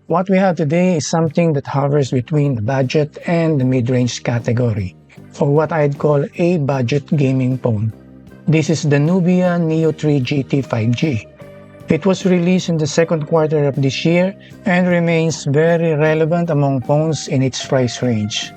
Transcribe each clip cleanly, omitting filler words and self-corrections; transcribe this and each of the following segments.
What we have today is something that hovers between the budget and the mid-range category, or what I'd call a budget gaming phone. This is the Nubia Neo 3 GT 5G. It was released in the second quarter of this year and remains very relevant among phones in its price range.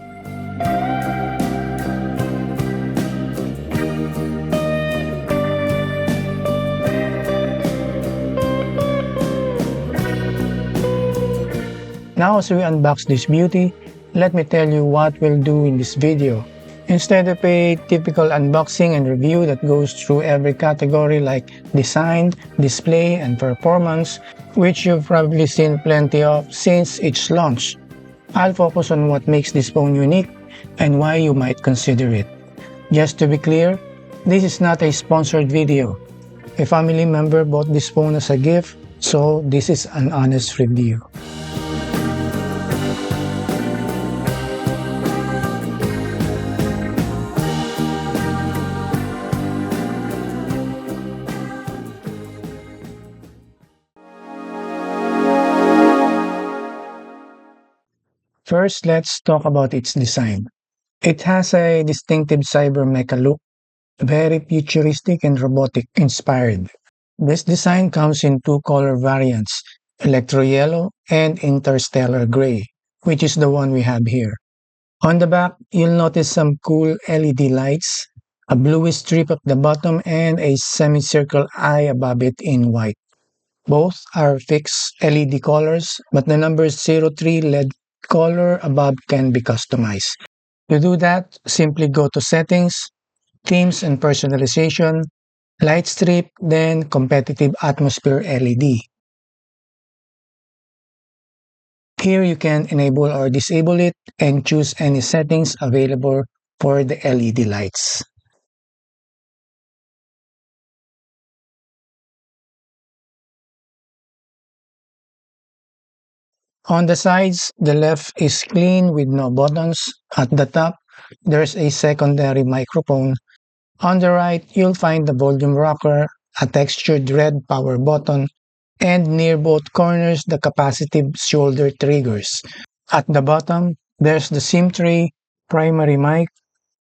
Now as we unbox this beauty, let me tell you what we'll do in this video. Instead of a typical unboxing and review that goes through every category like design, display, and performance, which you've probably seen plenty of since its launch, I'll focus on what makes this phone unique and why you might consider it. Just to be clear, this is not a sponsored video. A family member bought this phone as a gift, so this is an honest review. First, let's talk about its design. It has a distinctive cyber mecha look, very futuristic and robotic inspired. This design comes in two color variants, electro yellow and interstellar gray, which is the one we have here. On the back, you'll notice some cool LED lights, a bluish strip at the bottom, and a semicircle eye above it in white. Both are fixed LED colors, but the number 03 LED color above can be customized. To do that, simply go to Settings, Themes and Personalization, Light Strip, then Competitive Atmosphere LED. Here you can enable or disable it and choose any settings available for the LED lights. On the sides, the left is clean with no buttons. At the top, there's a secondary microphone. On the right, you'll find the volume rocker, a textured red power button, and near both corners, the capacitive shoulder triggers. At the bottom, there's the SIM tray, primary mic,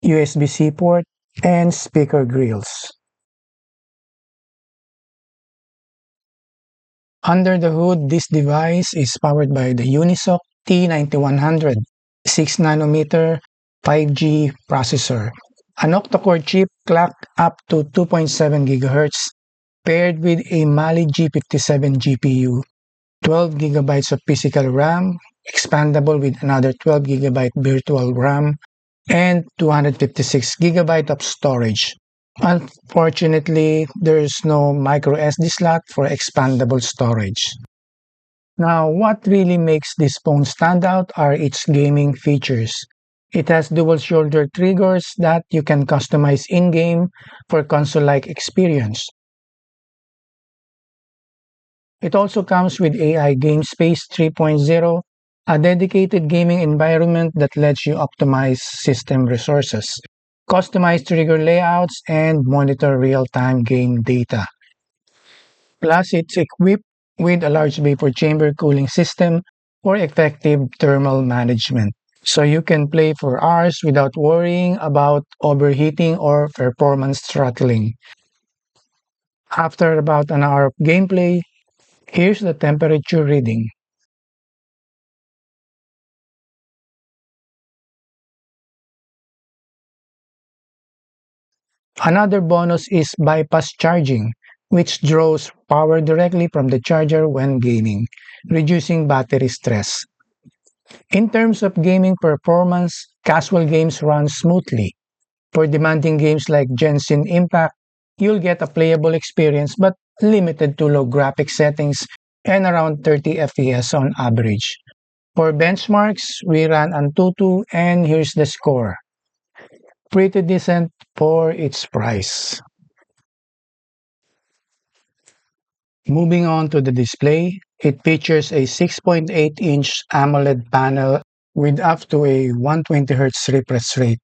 USB-C port, and speaker grills. Under the hood, this device is powered by the Unisoc T9100 6nm 5G processor, an octa-core chip clocked up to 2.7 GHz, paired with a Mali G57 GPU, 12 GB of physical RAM, expandable with another 12 GB virtual RAM, and 256 GB of storage. Unfortunately, there's no micro SD slot for expandable storage. Now, what really makes this phone stand out are its gaming features. It has dual shoulder triggers that you can customize in-game for console-like experience. It also comes with AI Game Space 3.0, a dedicated gaming environment that lets you optimize system resources, customize trigger layouts, and monitor real-time game data. Plus, it's equipped with a large vapor chamber cooling system for effective thermal management, so you can play for hours without worrying about overheating or performance throttling. After about an hour of gameplay, here's the temperature reading. Another bonus is bypass charging, which draws power directly from the charger when gaming, reducing battery stress. In terms of gaming performance, casual games run smoothly. For demanding games like Genshin Impact, you'll get a playable experience but limited to low graphic settings and around 30 FPS on average. For benchmarks, we ran Antutu and here's the score. Pretty decent for its price. Moving on to the display, it features a 6.8-inch AMOLED panel with up to a 120Hz refresh rate,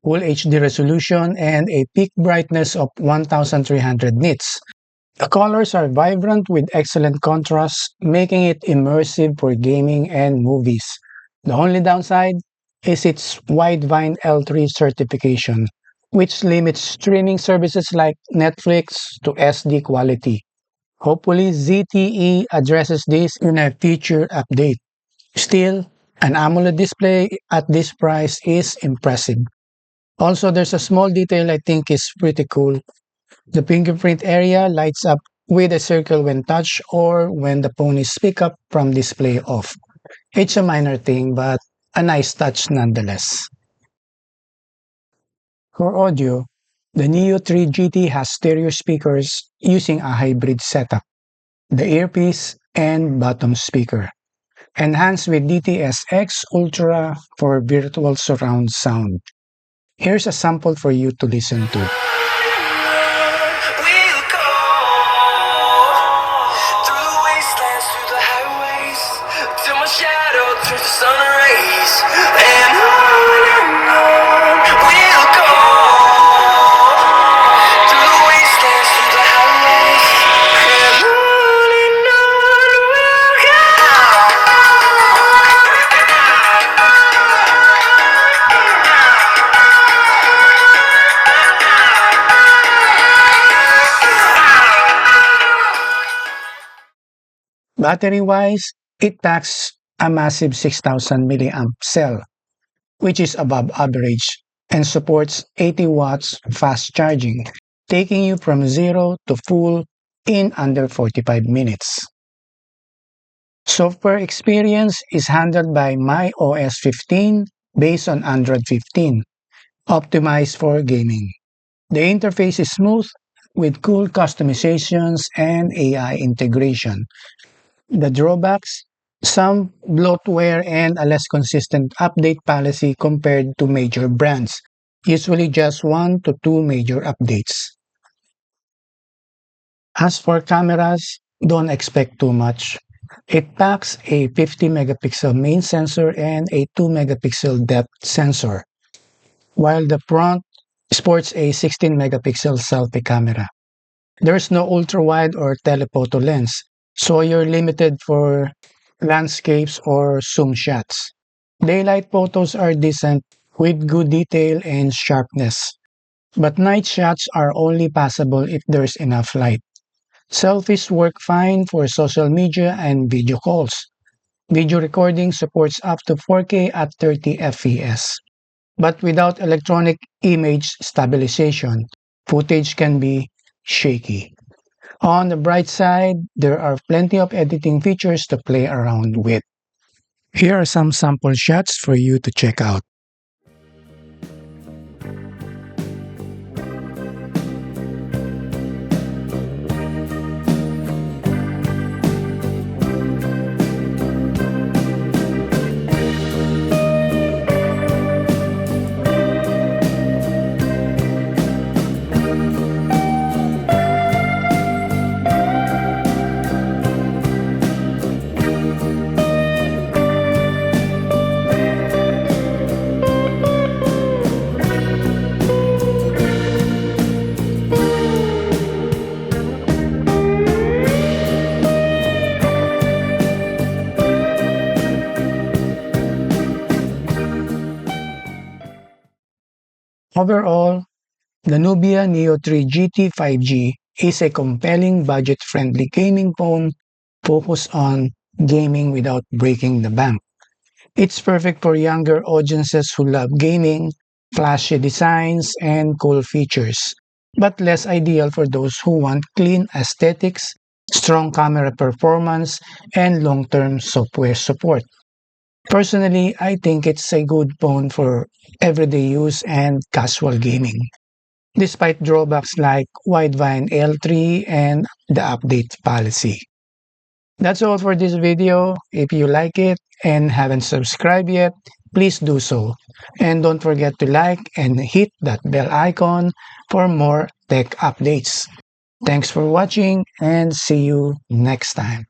Full HD resolution, and a peak brightness of 1300 nits, The colors are vibrant with excellent contrast, making it immersive for gaming and movies. The only downside is its Widevine L3 certification, which limits streaming services like Netflix to SD quality. Hopefully, ZTE addresses this in a future update. Still, an AMOLED display at this price is impressive. Also, there's a small detail I think is pretty cool. The fingerprint area lights up with a circle when touched or when the phone is picked up from display off. It's a minor thing, but a nice touch nonetheless. For audio, the Neo 3 GT has stereo speakers using a hybrid setup, the earpiece and bottom speaker, enhanced with DTS-X Ultra for virtual surround sound. Here's a sample for you to listen to. Battery-wise, it packs a massive 6,000 milliamp cell, which is above average, and supports 80 watts fast charging, taking you from zero to full in under 45 minutes. Software experience is handled by MyOS 15 based on Android 15, optimized for gaming. The interface is smooth with cool customizations and AI integration. The drawbacks? Some bloatware and a less consistent update policy compared to major brands, usually just 1 to 2 major updates. As for cameras, don't expect too much. It packs a 50 megapixel main sensor and a 2 megapixel depth sensor, while the front sports a 16 megapixel selfie camera. There's no ultra-wide or telephoto lens, so you're limited for landscapes or zoom shots. Daylight photos are decent with good detail and sharpness, but night shots are only possible if there's enough light. Selfies work fine for social media and video calls. Video recording supports up to 4K at 30 fps, but without electronic image stabilization, footage can be shaky. On the bright side, there are plenty of editing features to play around with. Here are some sample shots for you to check out. Overall, the Nubia Neo 3 GT 5G is a compelling budget-friendly gaming phone focused on gaming without breaking the bank. It's perfect for younger audiences who love gaming, flashy designs, and cool features, but less ideal for those who want clean aesthetics, strong camera performance, and long-term software support. Personally, I think it's a good phone for everyday use and casual gaming, despite drawbacks like Widevine L3 and the update policy. That's all for this video. If you like it and haven't subscribed yet, please do so. And don't forget to like and hit that bell icon for more tech updates. Thanks for watching and see you next time.